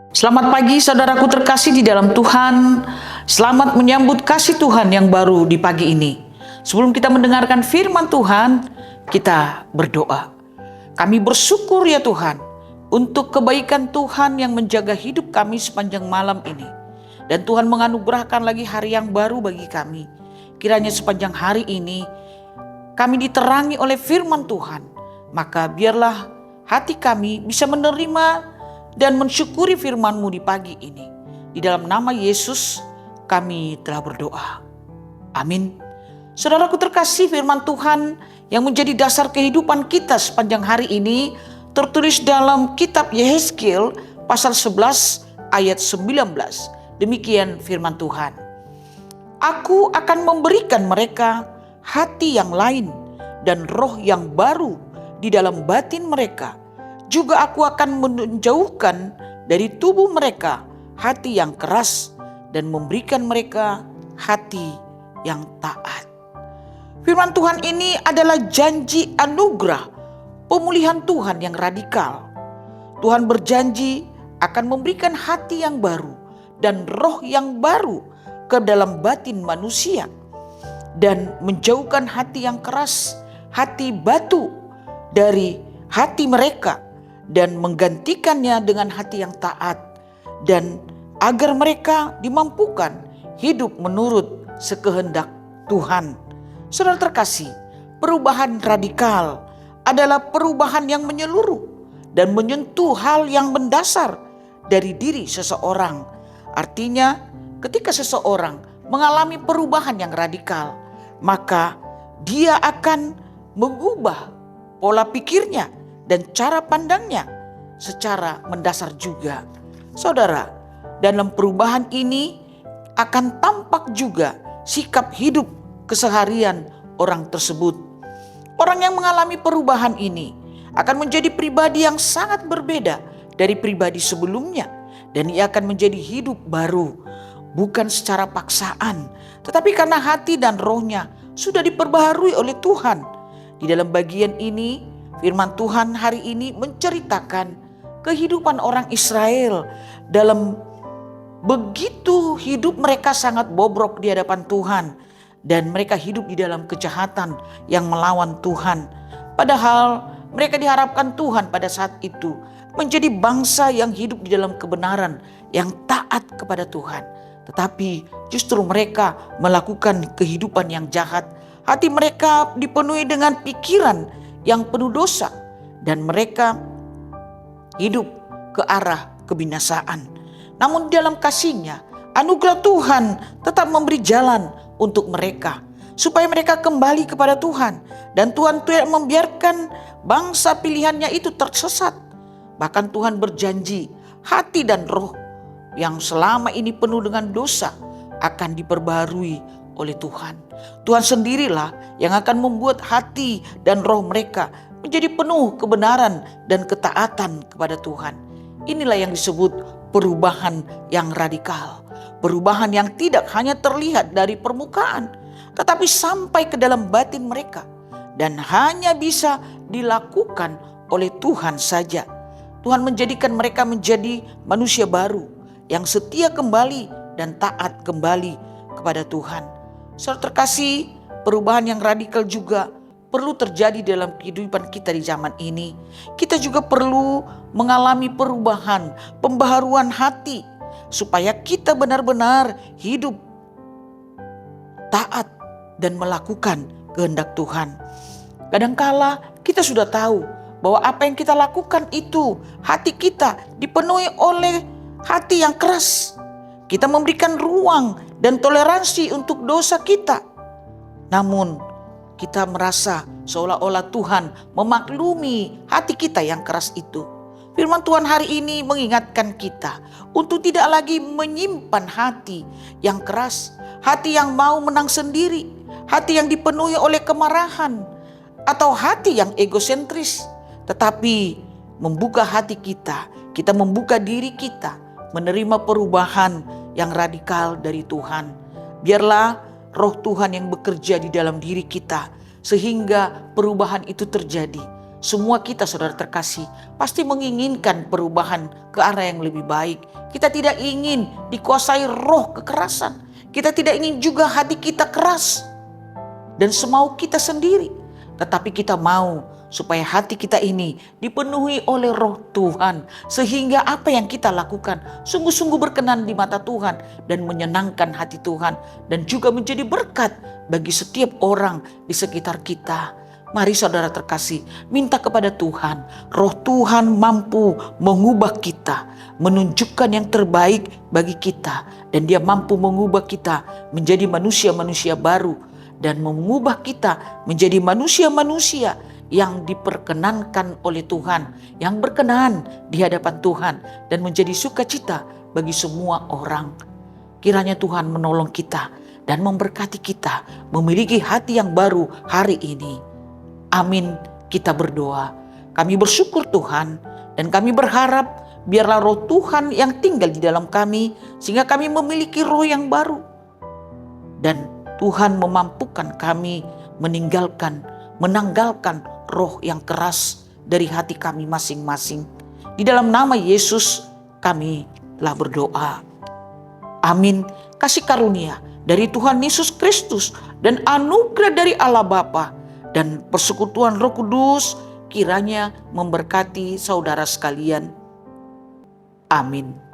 Selamat pagi saudaraku terkasih di dalam Tuhan. Selamat menyambut kasih Tuhan yang baru di pagi ini. Sebelum kita mendengarkan firman Tuhan, kita berdoa. Kami bersyukur ya Tuhan untuk kebaikan Tuhan yang menjaga hidup kami sepanjang malam ini. Dan Tuhan menganugerahkan lagi hari yang baru bagi kami. Kiranya sepanjang hari ini kami diterangi oleh firman Tuhan. Maka biarlah hati kami bisa menerima dan mensyukuri firman-Mu di pagi ini. Di dalam nama Yesus kami telah berdoa. Amin. Saudaraku terkasih, firman Tuhan yang menjadi dasar kehidupan kita sepanjang hari ini tertulis dalam kitab Yehezkiel pasal 11 ayat 19. Demikian firman Tuhan. Aku akan memberikan mereka hati yang lain dan roh yang baru di dalam batin mereka. Juga aku akan menjauhkan dari tubuh mereka hati yang keras dan memberikan mereka hati yang taat. Firman Tuhan ini adalah janji anugerah pemulihan Tuhan yang radikal. Tuhan berjanji akan memberikan hati yang baru dan roh yang baru ke dalam batin manusia dan menjauhkan hati yang keras, hati batu dari hati mereka, dan menggantikannya dengan hati yang taat, dan agar mereka dimampukan hidup menurut sekehendak Tuhan. Saudara terkasih, perubahan radikal adalah perubahan yang menyeluruh dan menyentuh hal yang mendasar dari diri seseorang. Artinya, ketika seseorang mengalami perubahan yang radikal, maka dia akan mengubah pola pikirnya dan cara pandangnya secara mendasar juga. Saudara, dalam perubahan ini akan tampak juga sikap hidup keseharian orang tersebut. Orang yang mengalami perubahan ini akan menjadi pribadi yang sangat berbeda dari pribadi sebelumnya. Dan ia akan menjadi hidup baru, bukan secara paksaan, tetapi karena hati dan rohnya sudah diperbaharui oleh Tuhan. Di dalam bagian ini, firman Tuhan hari ini menceritakan kehidupan orang Israel dalam begitu hidup mereka sangat bobrok di hadapan Tuhan. Dan mereka hidup di dalam kejahatan yang melawan Tuhan. Padahal mereka diharapkan Tuhan pada saat itu menjadi bangsa yang hidup di dalam kebenaran, yang taat kepada Tuhan. Tetapi justru mereka melakukan kehidupan yang jahat. Hati mereka dipenuhi dengan pikiran yang penuh dosa, dan mereka hidup ke arah kebinasaan. Namun dalam kasih-Nya, anugerah Tuhan tetap memberi jalan untuk mereka, supaya mereka kembali kepada Tuhan. Dan Tuhan tidak membiarkan bangsa pilihannya itu tersesat. Bahkan Tuhan berjanji hati dan roh yang selama ini penuh dengan dosa akan diperbaharui oleh Tuhan. Tuhan sendirilah yang akan membuat hati dan roh mereka menjadi penuh kebenaran dan ketaatan kepada Tuhan. Inilah yang disebut perubahan yang radikal. Perubahan yang tidak hanya terlihat dari permukaan, tetapi sampai ke dalam batin mereka. Dan hanya bisa dilakukan oleh Tuhan saja. Tuhan menjadikan mereka menjadi manusia baru yang setia kembali dan taat kembali kepada Tuhan. Saudara terkasih, perubahan yang radikal juga perlu terjadi dalam kehidupan kita di zaman ini. Kita juga perlu mengalami perubahan, pembaharuan hati, supaya kita benar-benar hidup taat dan melakukan kehendak Tuhan. Kadangkala kita sudah tahu bahwa apa yang kita lakukan itu, hati kita dipenuhi oleh hati yang keras. Kita memberikan ruang dan toleransi untuk dosa kita. Namun kita merasa seolah-olah Tuhan memaklumi hati kita yang keras itu. Firman Tuhan hari ini mengingatkan kita untuk tidak lagi menyimpan hati yang keras, hati yang mau menang sendiri, hati yang dipenuhi oleh kemarahan, atau hati yang egosentris. Tetapi membuka hati kita, kita membuka diri kita, menerima perubahan yang radikal dari Tuhan. Biarlah roh Tuhan yang bekerja di dalam diri kita, sehingga perubahan itu terjadi. Semua kita saudara terkasih pasti menginginkan perubahan ke arah yang lebih baik. Kita tidak ingin dikuasai roh kekerasan. Kita tidak ingin juga hati kita keras dan semau kita sendiri. Tetapi kita mau supaya hati kita ini dipenuhi oleh roh Tuhan. Sehingga apa yang kita lakukan sungguh-sungguh berkenan di mata Tuhan dan menyenangkan hati Tuhan. Dan juga menjadi berkat bagi setiap orang di sekitar kita. Mari saudara terkasih, minta kepada Tuhan. Roh Tuhan mampu mengubah kita, menunjukkan yang terbaik bagi kita. Dan Dia mampu mengubah kita menjadi manusia-manusia baru. Dan mengubah kita menjadi manusia-manusia yang diperkenankan oleh Tuhan. Yang berkenan di hadapan Tuhan. Dan menjadi sukacita bagi semua orang. Kiranya Tuhan menolong kita dan memberkati kita memiliki hati yang baru hari ini. Amin, kita berdoa. Kami bersyukur Tuhan dan kami berharap biarlah roh Tuhan yang tinggal di dalam kami sehingga kami memiliki roh yang baru. Dan Tuhan memampukan kami menanggalkan roh yang keras dari hati kami masing-masing. Di dalam nama Yesus kami telah berdoa. Amin. Kasih karunia dari Tuhan Yesus Kristus dan anugerah dari Allah Bapa dan persekutuan Roh Kudus kiranya memberkati saudara sekalian. Amin.